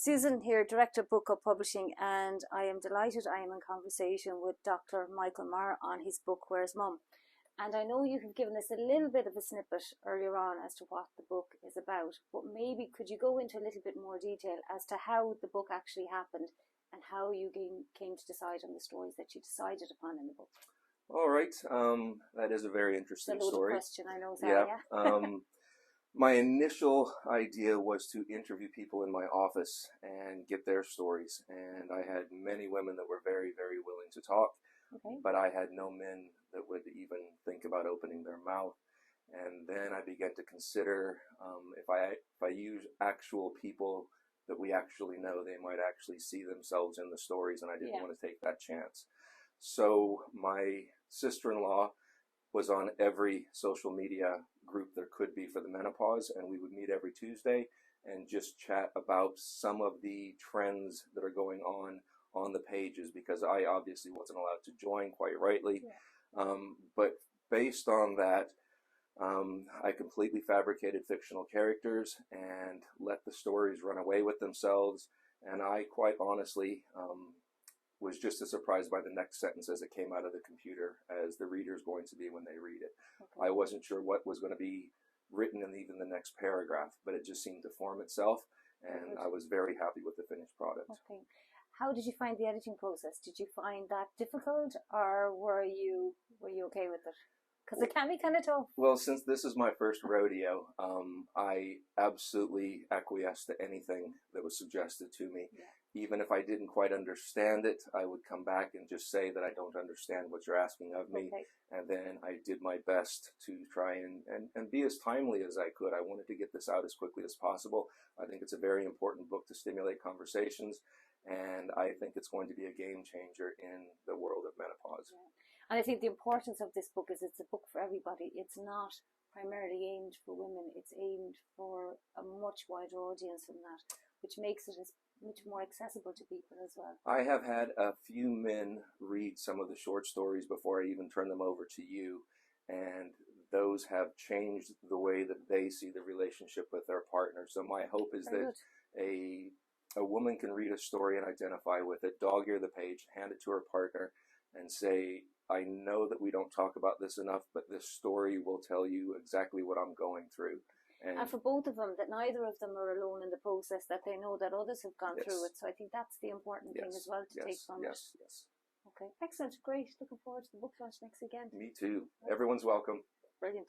Susan here, Director of Book Club Publishing, and I am delighted I am in conversation with Dr. Michael Meyer on his book, Where's Mum? And I know you have given us a little bit of a snippet earlier on as to what the book is about, but maybe could you go into a little bit more detail as to how the book actually happened and how you came to decide on the stories that you decided upon in the book? All right, that is a very interesting it's a story. Question, I know, Sarah, yeah. My initial idea was to interview people in my office and get their stories, and I had many women that were very, very willing to talk, but I had no men that would even think about opening their mouth. And then I began to consider if I use actual people that we actually know, they might actually see themselves in the stories, and I didn't want to take that chance. So my sister-in-law was on every social media group there could be for the menopause, and we would meet every Tuesday and just chat about some of the trends that are going on the pages, because I obviously wasn't allowed to join, quite rightly. But based on that, I completely fabricated fictional characters and let the stories run away with themselves, and I quite honestly was just as surprised by the next sentence as it came out of the computer as the reader's going to be when they read it. I wasn't sure what was going to be written in even the next paragraph, but it just seemed to form itself, and I was very happy with the finished product. How did you find the editing process? Did you find that difficult, or were you okay with it? Because it can be kind of tough. Well, since this is my first rodeo, I absolutely acquiesced to anything that was suggested to me. Even if I didn't quite understand it, I would come back and just say that I don't understand what you're asking of me. And then I did my best to try and be as timely as I could. I wanted to get this out as quickly as possible. I think it's a very important book to stimulate conversations, and I think it's going to be a game changer in the world of menopause. And I think the importance of this book is it's a book for everybody. It's not primarily aimed for women. It's aimed for a much wider audience than that, which makes it much more accessible to people as well. I have had a few men read some of the short stories before I even turn them over to you, and those have changed the way that they see the relationship with their partner. So my hope is that a woman can read a story and identify with it, dog-ear the page, hand it to her partner, and say, I know that we don't talk about this enough, but this story will tell you exactly what I'm going through. And for both of them, that neither of them are alone in the process, that they know that others have gone through it. So I think that's the important thing as well to take from it. Okay, excellent, great. Looking forward to the book launch next weekend. Me too. Everyone's welcome. Brilliant.